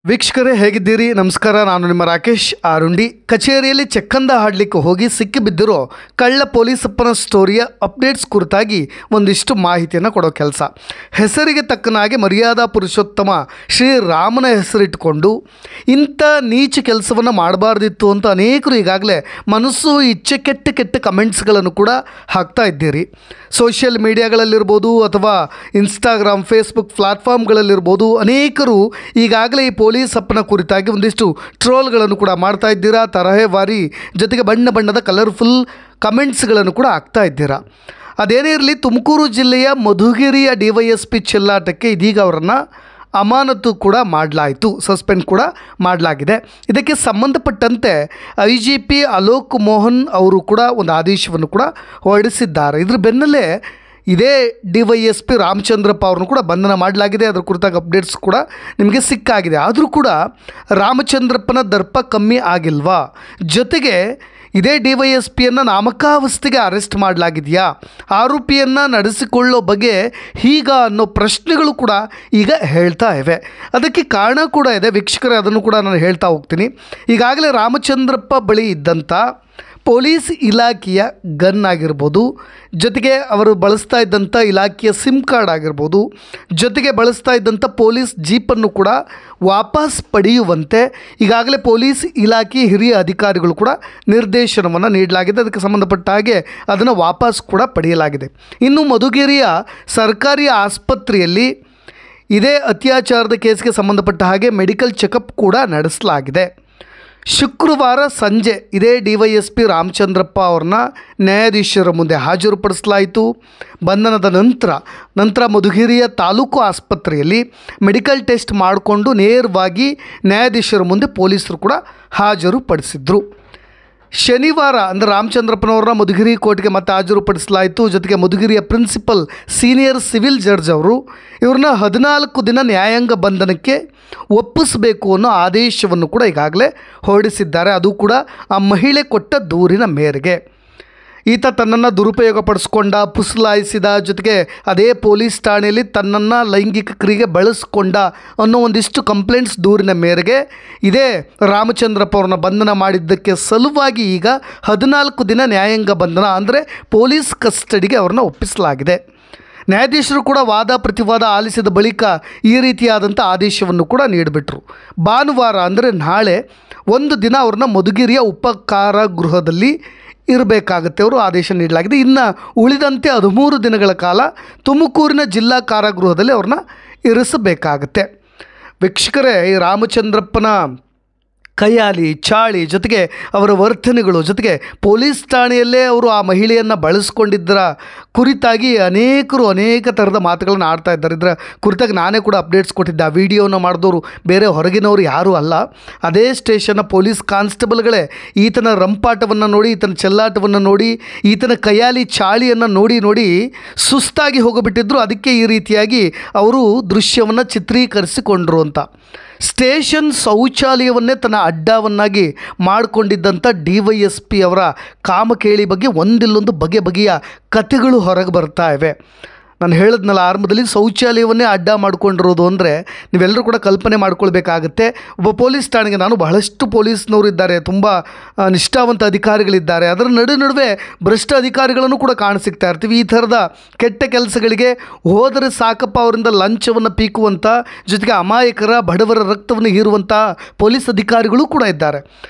ವೀಕ್ಷಕರೇ ಹೇಗಿದ್ದೀರಿ? ನಮಸ್ಕಾರ. ನಾನು ನಿಮ್ಮ ರಾಕೇಶ್ ಆರುಂಡಿ. ಕಚೇರಿಯಲ್ಲಿ ಚೆಕ್ಕಂದ ಹಾಡಲಿಕ್ಕೆ ಹೋಗಿ ಸಿಕ್ಕಿಬಿದ್ದಿರೋ ಕಳ್ಳ ಪೊಲೀಸಪ್ಪನ ಸ್ಟೋರಿಯ ಅಪ್ಡೇಟ್ಸ್ ಕುರಿತಾಗಿ ಒಂದಿಷ್ಟು ಮಾಹಿತಿಯನ್ನು ಕೊಡೋ ಕೆಲಸ. ಹೆಸರಿಗೆ ತಕ್ಕನಾಗಿ ಮರ್ಯಾದಾ ಪುರುಷೋತ್ತಮ ಶ್ರೀರಾಮನ ಹೆಸರಿಟ್ಟುಕೊಂಡು ಇಂಥ ನೀಚ ಕೆಲಸವನ್ನು ಮಾಡಬಾರ್ದಿತ್ತು ಅಂತ ಅನೇಕರು ಈಗಾಗಲೇ ಮನಸ್ಸು ಇಚ್ಛೆ ಕೆಟ್ಟ ಕಮೆಂಟ್ಸ್ಗಳನ್ನು ಕೂಡ ಹಾಕ್ತಾ ಇದ್ದೀರಿ. ಸೋಷಿಯಲ್ ಮೀಡಿಯಾಗಳಲ್ಲಿರ್ಬೋದು ಅಥವಾ ಇನ್ಸ್ಟಾಗ್ರಾಮ್, ಫೇಸ್ಬುಕ್ ಪ್ಲಾಟ್ಫಾರ್ಮ್ಗಳಲ್ಲಿರ್ಬೋದು ಅನೇಕರು ಈಗಾಗಲೇ ಈ ಪೊಲೀಸಪ್ಪನ ಕುರಿತಾಗಿ ಒಂದಿಷ್ಟು ಟ್ರೋಲ್ಗಳನ್ನು ಕೂಡ ಮಾಡ್ತಾ ಇದ್ದೀರಾ. ತರಹೇವಾರಿ ಜೊತೆಗೆ ಬಣ್ಣದ ಕಲರ್ಫುಲ್ ಕಮೆಂಟ್ಸ್ಗಳನ್ನು ಕೂಡ ಹಾಕ್ತಾ ಇದ್ದೀರಾ. ಅದೇನೇ ಇರಲಿ, ತುಮಕೂರು ಜಿಲ್ಲೆಯ ಮಧುಗಿರಿಯ DYSP ಚೆಲ್ಲಾಟಕ್ಕೆ ಇದೀಗ ಅವರನ್ನು ಅಮಾನತು ಕೂಡ ಮಾಡಲಾಯಿತು, ಸಸ್ಪೆಂಡ್ ಕೂಡ ಮಾಡಲಾಗಿದೆ. ಇದಕ್ಕೆ ಸಂಬಂಧಪಟ್ಟಂತೆ IGP ಅಲೋಕ್ ಮೋಹನ್ ಅವರು ಕೂಡ ಒಂದು ಆದೇಶವನ್ನು ಕೂಡ ಹೊರಡಿಸಿದ್ದಾರೆ. ಇದ್ರ ಬೆನ್ನಲ್ಲೇ ಇದೇ DYSP ರಾಮಚಂದ್ರಪ್ಪ ಅವ್ರನ್ನು ಕೂಡ ಬಂಧನ ಮಾಡಲಾಗಿದೆ. ಅದರ ಕುರಿತಾಗಿ ಅಪ್ಡೇಟ್ಸ್ ಕೂಡ ನಿಮಗೆ ಸಿಕ್ಕಾಗಿದೆ. ಆದರೂ ಕೂಡ ರಾಮಚಂದ್ರಪ್ಪನ ದರ್ಪ ಕಮ್ಮಿ ಆಗಿಲ್ವಾ? ಜೊತೆಗೆ ಇದೇ DYSPಯನ್ನು ನಾಮಕಾವಸ್ಥೆಗೆ ಅರೆಸ್ಟ್ ಮಾಡಲಾಗಿದೆಯಾ? ಆರೋಪಿಯನ್ನು ನಡೆಸಿಕೊಳ್ಳೋ ಬಗ್ಗೆ ಹೀಗ ಅನ್ನೋ ಪ್ರಶ್ನೆಗಳು ಕೂಡ ಈಗ ಹೇಳ್ತಾ ಇವೆ. ಅದಕ್ಕೆ ಕಾರಣ ಕೂಡ ಇದೆ ವೀಕ್ಷಕರೇ, ಅದನ್ನು ಕೂಡ ನಾನು ಹೇಳ್ತಾ ಹೋಗ್ತೀನಿ. ಈಗಾಗಲೇ ರಾಮಚಂದ್ರಪ್ಪ ಬಳಿ ಇದ್ದಂಥ ಪೊಲೀಸ್ ಇಲಾಖೆಯ ಗನ್ ಆಗಿರ್ಬೋದು, ಜೊತೆಗೆ ಅವರು ಬಳಸ್ತಾ ಇದ್ದಂಥ ಇಲಾಖೆಯ ಸಿಮ್ ಕಾರ್ಡ್ ಆಗಿರ್ಬೋದು, ಜೊತೆಗೆ ಬಳಸ್ತಾ ಇದ್ದಂಥ ಪೊಲೀಸ್ ಜೀಪನ್ನು ಕೂಡ ವಾಪಸ್ ಪಡೆಯುವಂತೆ ಈಗಾಗಲೇ ಪೊಲೀಸ್ ಇಲಾಖೆ ಹಿರಿಯ ಅಧಿಕಾರಿಗಳು ಕೂಡ ನಿರ್ದೇಶನವನ್ನು ನೀಡಲಾಗಿದೆ. ಅದಕ್ಕೆ ಸಂಬಂಧಪಟ್ಟ ಹಾಗೆ ಅದನ್ನು ವಾಪಸ್ ಕೂಡ ಪಡೆಯಲಾಗಿದೆ. ಇನ್ನು ಮಧುಗಿರಿಯ ಸರ್ಕಾರಿ ಆಸ್ಪತ್ರೆಯಲ್ಲಿ ಇದೇ ಅತ್ಯಾಚಾರದ ಕೇಸ್ಗೆ ಸಂಬಂಧಪಟ್ಟ ಹಾಗೆ ಮೆಡಿಕಲ್ ಚೆಕಪ್ ಕೂಡ ನಡೆಸಲಾಗಿದೆ. ಶುಕ್ರವಾರ ಸಂಜೆ ಇದೇ DYSP ರಾಮಚಂದ್ರಪ್ಪ ಅವ್ರನ್ನ ನ್ಯಾಯಾಧೀಶರ ಮುಂದೆ ಹಾಜರುಪಡಿಸಲಾಯಿತು. ಬಂಧನದ ನಂತರ ಮಧುಗಿರಿಯ ತಾಲೂಕು ಆಸ್ಪತ್ರೆಯಲ್ಲಿ ಮೆಡಿಕಲ್ ಟೆಸ್ಟ್ ಮಾಡಿಕೊಂಡು ನೇರವಾಗಿ ನ್ಯಾಯಾಧೀಶರ ಮುಂದೆ ಪೊಲೀಸರು ಕೂಡ ಹಾಜರುಪಡಿಸಿದ್ರು. ಶನಿವಾರ ಅಂದರೆ ರಾಮಚಂದ್ರಪ್ಪನವ್ರನ್ನ ಮಧುಗಿರಿ ಕೋರ್ಟ್ಗೆ ಮತ್ತೆ ಹಾಜರುಪಡಿಸಲಾಯಿತು. ಜೊತೆಗೆ ಮಧುಗಿರಿಯ ಪ್ರಿನ್ಸಿಪಲ್ ಸೀನಿಯರ್ ಸಿವಿಲ್ ಜಡ್ಜ್ ಅವರು ಇವ್ರನ್ನ 14 ದಿನ ನ್ಯಾಯಾಂಗ ಬಂಧನಕ್ಕೆ ಒಪ್ಪಿಸಬೇಕು ಅನ್ನೋ ಆದೇಶವನ್ನು ಕೂಡ ಈಗಾಗಲೇ ಹೊರಡಿಸಿದ್ದಾರೆ. ಅದು ಕೂಡ ಆ ಮಹಿಳೆ ಕೊಟ್ಟ ದೂರಿನ ಮೇರೆಗೆ. ಈತ ತನ್ನನ್ನು ದುರುಪಯೋಗ ಪಡಿಸ್ಕೊಂಡ, ಪುಸಲಾಯಿಸಿದ, ಜೊತೆಗೆ ಅದೇ ಪೊಲೀಸ್ ಠಾಣೆಯಲ್ಲಿ ತನ್ನನ್ನು ಲೈಂಗಿಕ ಕ್ರಿಯೆಗೆ ಬಳಸ್ಕೊಂಡ ಅನ್ನೋ ಒಂದಿಷ್ಟು ಕಂಪ್ಲೇಂಟ್ಸ್ ದೂರಿನ ಮೇರೆಗೆ ಇದೇ ರಾಮಚಂದ್ರಪ್ಪ ಅವ್ರನ್ನ ಬಂಧನ ಮಾಡಿದ್ದಕ್ಕೆ ಸಲುವಾಗಿ ಈಗ 14 ದಿನ ನ್ಯಾಯಾಂಗ ಬಂಧನ ಅಂದರೆ ಪೊಲೀಸ್ ಕಸ್ಟಡಿಗೆ ಅವ್ರನ್ನ ಒಪ್ಪಿಸಲಾಗಿದೆ. ನ್ಯಾಯಾಧೀಶರು ಕೂಡ ವಾದ ಪ್ರತಿವಾದ ಆಲಿಸಿದ ಬಳಿಕ ಈ ರೀತಿಯಾದಂಥ ಆದೇಶವನ್ನು ಕೂಡ ನೀಡಿಬಿಟ್ರು. ಭಾನುವಾರ ಅಂದರೆ ನಾಳೆ ಒಂದು ದಿನ ಅವ್ರನ್ನ ಮಧುಗಿರಿಯ ಉಪಕಾರಾಗೃಹದಲ್ಲಿ ಇರಬೇಕಾಗುತ್ತೆ ಅವರು ಆದೇಶ ನೀಡಲಾಗಿದೆ. ಇನ್ನು ಉಳಿದಂತೆ 13 ದಿನಗಳ ಕಾಲ ತುಮಕೂರಿನ ಜಿಲ್ಲಾ ಕಾರಾಗೃಹದಲ್ಲಿ ಅವ್ರನ್ನ ಇರಿಸಬೇಕಾಗತ್ತೆ. ವೀಕ್ಷಕರೇ, ಈ ರಾಮಚಂದ್ರಪ್ಪನ ಕೈಯಾಲಿ ಚಾಳಿ ಜೊತೆಗೆ ಅವರ ವರ್ತನೆಗಳು, ಜೊತೆಗೆ ಪೊಲೀಸ್ ಠಾಣೆಯಲ್ಲೇ ಅವರು ಆ ಮಹಿಳೆಯನ್ನು ಬಳಸ್ಕೊಂಡಿದ್ದರ ಕುರಿತಾಗಿ ಅನೇಕ ಥರದ ಮಾತುಗಳನ್ನು ಆಡ್ತಾ ಇದ್ದಾರೆ. ಇದರ ಕುರಿತಾಗಿ ನಾನೇ ಕೂಡ ಅಪ್ಡೇಟ್ಸ್ ಕೊಟ್ಟಿದ್ದೆ. ಆ ವಿಡಿಯೋನ ಮಾಡಿದವರು ಬೇರೆ ಹೊರಗಿನವರು ಯಾರೂ ಅಲ್ಲ, ಅದೇ ಸ್ಟೇಷನ್ನ ಪೊಲೀಸ್ ಕಾನ್ಸ್ಟೇಬಲ್ಗಳೇ ಈತನ ರಂಪಾಟವನ್ನು ನೋಡಿ, ಈತನ ಚೆಲ್ಲಾಟವನ್ನು ನೋಡಿ, ಈತನ ಕೈಯಾಲಿ ಚಾಳಿಯನ್ನು ನೋಡಿ ಸುಸ್ತಾಗಿ ಹೋಗಿಬಿಟ್ಟಿದ್ರು. ಅದಕ್ಕೆ ಈ ರೀತಿಯಾಗಿ ಅವರು ದೃಶ್ಯವನ್ನು ಚಿತ್ರೀಕರಿಸಿಕೊಂಡ್ರು ಅಂತ. ಸ್ಟೇಷನ್ ಶೌಚಾಲಯವನ್ನೇ ತನ್ನ ಅಡ್ಡವನ್ನಾಗಿ ಮಾಡಿಕೊಂಡಿದ್ದಂಥ DYSP ಅವರ ಕಾಮಕೇಳಿ ಬಗ್ಗೆ ಒಂದಿಲ್ಲೊಂದು ಬಗೆಯ ಕಥೆಗಳು ಹೊರಗೆ ಬರ್ತಾ ಇವೆ. ನಾನು ಹೇಳಿದ್ನಲ್ಲ ಆರಂಭದಲ್ಲಿ, ಶೌಚಾಲಯವನ್ನೇ ಅಡ್ಡ ಮಾಡಿಕೊಂಡಿರೋದು ಅಂದರೆ ನೀವೆಲ್ಲರೂ ಕೂಡ ಕಲ್ಪನೆ ಮಾಡ್ಕೊಳ್ಬೇಕಾಗತ್ತೆ. ಒಬ್ಬ ಪೊಲೀಸ್ ಠಾಣೆಗೆ ನಾನು ಬಹಳಷ್ಟು ಪೊಲೀಸ್ನವರು ಇದ್ದಾರೆ, ತುಂಬ ನಿಷ್ಠಾವಂತ ಅಧಿಕಾರಿಗಳಿದ್ದಾರೆ, ಅದರ ನಡುವೆ ಭ್ರಷ್ಟ ಅಧಿಕಾರಿಗಳನ್ನು ಕೂಡ ಕಾಣಸಿಗ್ತಾ ಇರ್ತೀವಿ. ಈ ಥರದ ಕೆಟ್ಟ ಕೆಲಸಗಳಿಗೆ ಹೋದರೆ ಸಾಕಪ್ಪ ಅವರಿಂದ ಲಂಚವನ್ನು ಪೀಕುವಂಥ, ಜೊತೆಗೆ ಅಮಾಯಕರ ಬಡವರ ರಕ್ತವನ್ನು ಹೀರುವಂಥ ಪೊಲೀಸ್ ಅಧಿಕಾರಿಗಳು ಕೂಡ ಇದ್ದಾರೆ.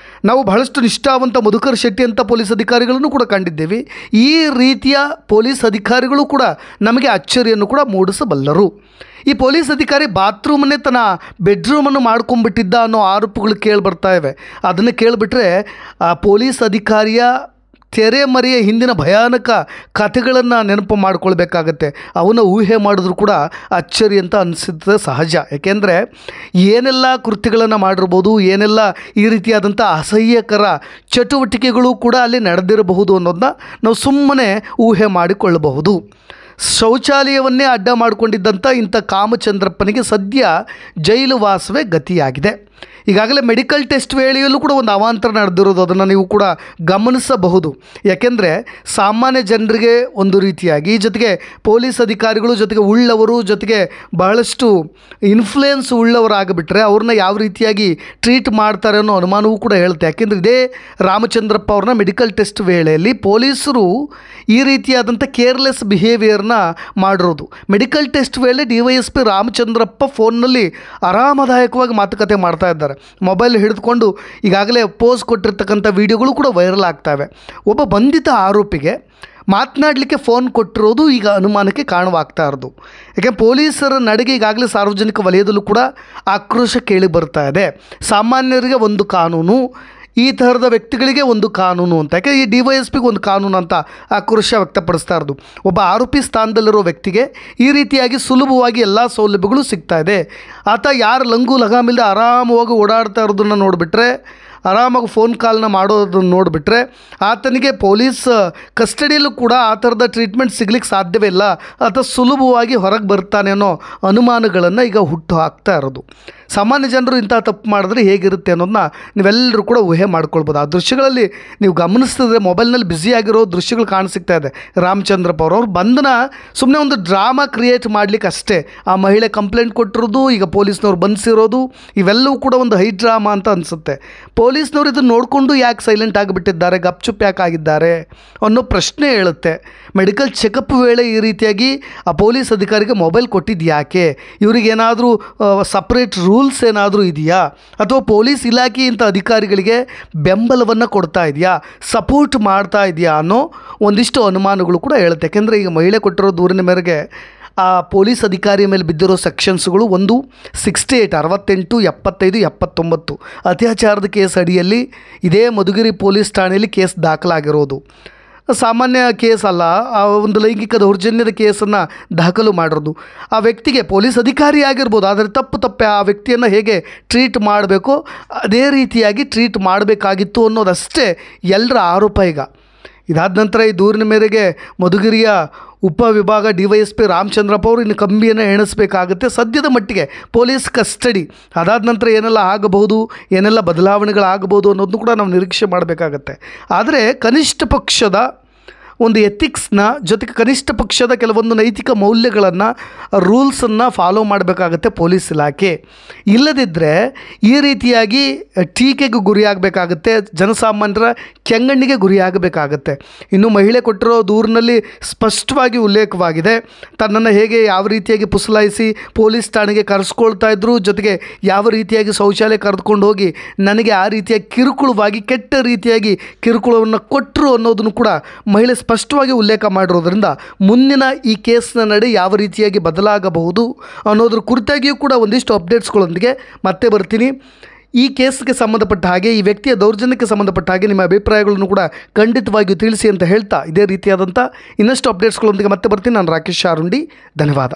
ನಾವು ಬಹಳಷ್ಟು ನಿಷ್ಠಾವಂತ ಮಧುಕರ್ ಶೆಟ್ಟಿ ಅಂತ ಪೊಲೀಸ್ ಅಧಿಕಾರಿಗಳನ್ನು ಕೂಡ ಕಂಡಿದ್ದೇವೆ. ಈ ರೀತಿಯ ಪೊಲೀಸ್ ಅಧಿಕಾರಿಗಳು ಕೂಡ ನಮಗೆ ಅಚ್ಚರಿಯನ್ನು ಕೂಡ ಮೂಡಿಸಬಲ್ಲರು. ಈ ಪೊಲೀಸ್ ಅಧಿಕಾರಿ ಬಾತ್ರೂಮನ್ನೇ ತನ್ನ ಬೆಡ್ರೂಮನ್ನು ಮಾಡ್ಕೊಂಡ್ಬಿಟ್ಟಿದ್ದ ಅನ್ನೋ ಆರೋಪಗಳು ಕೇಳಿಬರ್ತಾ ಇವೆ. ಅದನ್ನು ಕೇಳಿಬಿಟ್ರೆ ಆ ಪೊಲೀಸ್ ಅಧಿಕಾರಿಯ ತೆರೆಮರೆಯ ಹಿಂದಿನ ಭಯಾನಕ ಕಥೆಗಳನ್ನು ನೆನಪು ಮಾಡ್ಕೊಳ್ಬೇಕಾಗತ್ತೆ. ಅವನ್ನ ಊಹೆ ಮಾಡಿದ್ರು ಕೂಡ ಅಚ್ಚರಿ ಅಂತ ಅನಿಸುತ್ತೆ ಸಹಜ. ಯಾಕೆಂದರೆ ಏನೆಲ್ಲ ಕೃತ್ಯಗಳನ್ನು ಮಾಡಿರ್ಬೋದು, ಏನೆಲ್ಲ ಈ ರೀತಿಯಾದಂಥ ಅಸಹ್ಯಕರ ಚಟುವಟಿಕೆಗಳು ಕೂಡ ಅಲ್ಲಿ ನಡೆದಿರಬಹುದು ಅನ್ನೋದನ್ನ ನಾವು ಸುಮ್ಮನೆ ಊಹೆ ಮಾಡಿಕೊಳ್ಳಬಹುದು. ಶೌಚಾಲಯವನ್ನೇ ಅಡ್ಡ ಮಾಡಿಕೊಂಡಿದ್ದಂಥ ಇಂಥ ಕಾಮಚಂದ್ರಪ್ಪನಿಗೆ ಸದ್ಯ ಜೈಲು ವಾಸವೇ ಗತಿಯಾಗಿದೆ. ಈಗಾಗಲೇ ಮೆಡಿಕಲ್ ಟೆಸ್ಟ್ ವೇಳೆಯಲ್ಲೂ ಕೂಡ ಒಂದು ಅವಾಂತರ ನಡೆದಿರೋದು, ಅದನ್ನು ನೀವು ಕೂಡ ಗಮನಿಸಬಹುದು. ಯಾಕೆಂದರೆ ಸಾಮಾನ್ಯ ಜನರಿಗೆ ಒಂದು ರೀತಿಯಾಗಿ, ಜೊತೆಗೆ ಪೊಲೀಸ್ ಅಧಿಕಾರಿಗಳು, ಜೊತೆಗೆ ಉಳ್ಳವರು, ಜೊತೆಗೆ ಬಹಳಷ್ಟು ಇನ್ಫ್ಲೂಯೆನ್ಸ್ ಉಳ್ಳವರಾಗಿಬಿಟ್ರೆ ಅವ್ರನ್ನ ಯಾವ ರೀತಿಯಾಗಿ ಟ್ರೀಟ್ ಮಾಡ್ತಾರೆ ಅನ್ನೋ ಅನುಮಾನವೂ ಕೂಡ ಹೇಳುತ್ತೆ. ಯಾಕೆಂದರೆ ಇದೇ ರಾಮಚಂದ್ರಪ್ಪ ಅವ್ರನ್ನ ಮೆಡಿಕಲ್ ಟೆಸ್ಟ್ ವೇಳೆಯಲ್ಲಿ ಪೊಲೀಸರು ಈ ರೀತಿಯಾದಂಥ ಕೇರ್ಲೆಸ್ ಬಿಹೇವಿಯರ್ನ ಮಾಡಿರೋದು. ಮೆಡಿಕಲ್ ಟೆಸ್ಟ್ ವೇಳೆ DYSP ರಾಮಚಂದ್ರಪ್ಪ ಫೋನ್ನಲ್ಲಿ ಆರಾಮದಾಯಕವಾಗಿ ಮಾತುಕತೆ ಮಾಡ್ತಾ ಇದ್ದಾರೆ. ಮೊಬೈಲ್ ಹಿಡಿದುಕೊಂಡು ಈಗಾಗಲೇ ಪೋಸ್ ಕೊಟ್ಟಿರ್ತಕ್ಕಂಥ ವಿಡಿಯೋಗಳು ಕೂಡ ವೈರಲ್ ಆಗ್ತವೆ. ಒಬ್ಬ ಬಂಧಿತ ಆರೋಪಿಗೆ ಮಾತನಾಡಲಿಕ್ಕೆ ಫೋನ್ ಕೊಟ್ಟಿರೋದು ಈಗ ಅನುಮಾನಕ್ಕೆ ಕಾರಣವಾಗ್ತಾ ಇರೋದು. ಯಾಕೆ ಪೊಲೀಸರ ನಡೆಗೆ ಈಗಾಗಲೇ ಸಾರ್ವಜನಿಕ ವಲಯದಲ್ಲೂ ಕೂಡ ಆಕ್ರೋಶ ಕೇಳಿ ಬರ್ತಾ ಇದೆ. ಸಾಮಾನ್ಯರಿಗೆ ಒಂದು ಕಾನೂನು, ಈ ಥರದ ವ್ಯಕ್ತಿಗಳಿಗೆ ಒಂದು ಕಾನೂನು ಅಂತ. ಯಾಕೆ ಈ DYSPಗೆ ಒಂದು ಕಾನೂನು ಅಂತ ಆಕ್ರೋಶ ವ್ಯಕ್ತಪಡಿಸ್ತಾ ಇರೋದು. ಒಬ್ಬ ಆರೋಪಿ ಸ್ಥಾನದಲ್ಲಿರೋ ವ್ಯಕ್ತಿಗೆ ಈ ರೀತಿಯಾಗಿ ಸುಲಭವಾಗಿ ಎಲ್ಲ ಸೌಲಭ್ಯಗಳು ಸಿಗ್ತಾ ಇದೆ. ಆತ ಯಾರು ಲಂಗು ಲಗಾಮಿಲ್ಲದೆ ಆರಾಮವಾಗಿ ಓಡಾಡ್ತಾ ಇರೋದನ್ನು ನೋಡಿಬಿಟ್ರೆ, ಆರಾಮಾಗಿ ಫೋನ್ ಕಾಲ್ನ ಮಾಡೋದನ್ನು ನೋಡಿಬಿಟ್ರೆ ಆತನಿಗೆ ಪೊಲೀಸ್ ಕಸ್ಟಡಿಯಲ್ಲೂ ಕೂಡ ಆ ಥರದ ಟ್ರೀಟ್ಮೆಂಟ್ ಸಿಗ್ಲಿಕ್ಕೆ ಸಾಧ್ಯವೇ ಇಲ್ಲ. ಆತ ಸುಲಭವಾಗಿ ಹೊರಗೆ ಬರ್ತಾನೆ ಅನ್ನೋ ಅನುಮಾನಗಳನ್ನು ಈಗ ಹುಟ್ಟು ಹಾಕ್ತಾ ಇರೋದು. ಸಾಮಾನ್ಯ ಜನರು ಇಂಥ ತಪ್ಪು ಮಾಡಿದ್ರೆ ಹೇಗಿರುತ್ತೆ ಅನ್ನೋದನ್ನ ನೀವೆಲ್ಲರೂ ಕೂಡ ಊಹೆ ಮಾಡ್ಕೊಳ್ಬೋದು. ಆ ದೃಶ್ಯಗಳಲ್ಲಿ ನೀವು ಗಮನಿಸ್ತಿದ್ರೆ ಮೊಬೈಲ್ನಲ್ಲಿ ಬ್ಯುಸಿಯಾಗಿರೋ ದೃಶ್ಯಗಳು ಕಾಣಿಸಿಗ್ತಾ ಇದೆ. ರಾಮಚಂದ್ರಪ್ಪ ಅವ್ರ ಬಂಧನ ಸುಮ್ಮನೆ ಒಂದು ಡ್ರಾಮಾ ಕ್ರಿಯೇಟ್ ಮಾಡಲಿಕ್ಕೆ ಅಷ್ಟೇ. ಆ ಮಹಿಳೆ ಕಂಪ್ಲೇಂಟ್ ಕೊಟ್ಟಿರೋದು, ಈಗ ಪೊಲೀಸ್ನವ್ರು ಬಂಧಿಸಿರೋದು, ಇವೆಲ್ಲವೂ ಕೂಡ ಒಂದು ಹೈ ಡ್ರಾಮಾ ಅಂತ ಅನಿಸುತ್ತೆ. ಪೊಲೀಸ್ನವರು ಇದನ್ನು ನೋಡಿಕೊಂಡು ಯಾಕೆ ಸೈಲೆಂಟ್ ಆಗಿಬಿಟ್ಟಿದ್ದಾರೆ, ಗಪ್ಚುಪ್ ಯಾಕೆ ಆಗಿದ್ದಾರೆ ಅನ್ನೋ ಪ್ರಶ್ನೆ ಹೇಳುತ್ತೆ. ಮೆಡಿಕಲ್ ಚೆಕಪ್ ವೇಳೆ ಈ ರೀತಿಯಾಗಿ ಆ ಪೊಲೀಸ್ ಅಧಿಕಾರಿಗೆ ಮೊಬೈಲ್ ಕೊಟ್ಟಿದ್ದು ಯಾಕೆ? ಇವರಿಗೇನಾದರೂ ಸಪ್ರೇಟ್ ರೂಲ್ಸ್ ಏನಾದರೂ ಇದೆಯಾ? ಅಥವಾ ಪೊಲೀಸ್ ಇಲಾಖೆ ಇಂಥ ಅಧಿಕಾರಿಗಳಿಗೆ ಬೆಂಬಲವನ್ನು ಕೊಡ್ತಾ ಇದೆಯಾ, ಸಪೋರ್ಟ್ ಮಾಡ್ತಾ ಇದೆಯಾ ಅನ್ನೋ ಒಂದಿಷ್ಟು ಅನುಮಾನಗಳು ಕೂಡ ಹೇಳುತ್ತೆ. ಯಾಕೆಂದರೆ ಈಗ ಮಹಿಳೆ ಕೊಟ್ಟಿರೋ ದೂರಿನ ಮೇರೆಗೆ ಆ ಪೊಲೀಸ್ ಅಧಿಕಾರಿಯ ಮೇಲೆ ಬಿದ್ದಿರೋ ಸೆಕ್ಷನ್ಸ್ಗಳು ಒಂದು 68, 68, 75, 79 ಅತ್ಯಾಚಾರದ ಕೇಸ್ ಅಡಿಯಲ್ಲಿ ಇದೇ ಮಧುಗಿರಿ ಪೊಲೀಸ್ ಠಾಣೆಯಲ್ಲಿ ಕೇಸ್ ದಾಖಲಾಗಿರೋದು. ಸಾಮಾನ್ಯ ಕೇಸ್ ಅಲ್ಲ, ಆ ಒಂದು ಲೈಂಗಿಕ ದೌರ್ಜನ್ಯದ ಕೇಸನ್ನು ದಾಖಲು ಮಾಡಿರೋದು. ಆ ವ್ಯಕ್ತಿಗೆ ಪೊಲೀಸ್ ಅಧಿಕಾರಿ ಆಗಿರ್ಬೋದು, ಆದರೆ ತಪ್ಪೆ ಆ ವ್ಯಕ್ತಿಯನ್ನು ಹೇಗೆ ಟ್ರೀಟ್ ಮಾಡಬೇಕೋ ಅದೇ ರೀತಿಯಾಗಿ ಟ್ರೀಟ್ ಮಾಡಬೇಕಾಗಿತ್ತು ಅನ್ನೋದಷ್ಟೇ ಎಲ್ಲರ ಆರೋಪ. ಈಗ ಇದಾದ ನಂತರ ಈ ದೂರಿನ ಮೇರೆಗೆ ಮಧುಗಿರಿಯ ಉಪವಿಭಾಗ DYSP ರಾಮಚಂದ್ರಪ್ಪ ಅವರು ಇನ್ನು ಕಂಬಿಯನ್ನು ಎಣಿಸಬೇಕಾಗುತ್ತೆ. ಸದ್ಯದ ಮಟ್ಟಿಗೆ ಪೊಲೀಸ್ ಕಸ್ಟಡಿ, ಅದಾದ ನಂತರ ಏನೆಲ್ಲ ಆಗಬಹುದು, ಏನೆಲ್ಲ ಬದಲಾವಣೆಗಳಾಗಬಹುದು ಅನ್ನೋದನ್ನು ಕೂಡ ನಾವು ನಿರೀಕ್ಷೆ ಮಾಡಬೇಕಾಗತ್ತೆ. ಆದರೆ ಕನಿಷ್ಠ ಪಕ್ಷದ ಒಂದು ಎಥಿಕ್ಸ್ನ ಜೊತೆಗೆ ಕನಿಷ್ಠ ಪಕ್ಷದ ಕೆಲವೊಂದು ನೈತಿಕ ಮೌಲ್ಯಗಳನ್ನು, ರೂಲ್ಸನ್ನು ಫಾಲೋ ಮಾಡಬೇಕಾಗತ್ತೆ ಪೊಲೀಸ್ ಇಲಾಖೆ. ಇಲ್ಲದಿದ್ದರೆ ಈ ರೀತಿಯಾಗಿ ಟೀಕೆಗೆ ಗುರಿಯಾಗಬೇಕಾಗತ್ತೆ, ಜನಸಾಮಾನ್ಯರ ಕೆಂಗಣ್ಣಿಗೆ ಗುರಿಯಾಗಬೇಕಾಗತ್ತೆ. ಇನ್ನು ಮಹಿಳೆ ಕೊಟ್ಟಿರೋ ದೂರಿನಲ್ಲಿ ಸ್ಪಷ್ಟವಾಗಿ ಉಲ್ಲೇಖವಾಗಿದೆ, ತನ್ನನ್ನು ಹೇಗೆ ಯಾವ ರೀತಿಯಾಗಿ ಪುಸಲಾಯಿಸಿ ಪೊಲೀಸ್ ಠಾಣೆಗೆ ಕರೆಸ್ಕೊಳ್ತಾ ಇದ್ರು, ಜೊತೆಗೆ ಯಾವ ರೀತಿಯಾಗಿ ಶೌಚಾಲಯ ಕರೆದುಕೊಂಡು ಹೋಗಿ ನನಗೆ ಆ ರೀತಿಯ ಕಿರುಕುಳವಾಗಿ ಕೆಟ್ಟ ರೀತಿಯಾಗಿ ಕಿರುಕುಳವನ್ನು ಕೊಟ್ಟರು ಅನ್ನೋದನ್ನು ಕೂಡ ಮಹಿಳೆ ಸ್ಪಷ್ಟವಾಗಿ ಉಲ್ಲೇಖ ಮಾಡಿರೋದ್ರಿಂದ ಮುಂದಿನ ಈ ಕೇಸ್ನ ನಡೆ ಯಾವ ರೀತಿಯಾಗಿ ಬದಲಾಗಬಹುದು ಅನ್ನೋದ್ರ ಕುರಿತಾಗಿಯೂ ಕೂಡ ಒಂದಿಷ್ಟು ಅಪ್ಡೇಟ್ಸ್ಗಳೊಂದಿಗೆ ಮತ್ತೆ ಬರ್ತೀನಿ. ಈ ಕೇಸ್ಗೆ ಸಂಬಂಧಪಟ್ಟ ಹಾಗೆ, ಈ ವ್ಯಕ್ತಿಯ ದೌರ್ಜನ್ಯಕ್ಕೆ ಸಂಬಂಧಪಟ್ಟ ಹಾಗೆ ನಿಮ್ಮ ಅಭಿಪ್ರಾಯಗಳನ್ನು ಕೂಡ ಖಂಡಿತವಾಗಿಯೂ ತಿಳಿಸಿ ಅಂತ ಹೇಳ್ತಾ, ಇದೇ ರೀತಿಯಾದಂಥ ಇನ್ನಷ್ಟು ಅಪ್ಡೇಟ್ಸ್ಗಳೊಂದಿಗೆ ಮತ್ತೆ ಬರ್ತೀನಿ. ನಾನು ರಾಕೇಶ್ ಆರುಂಡಿ, ಧನ್ಯವಾದ.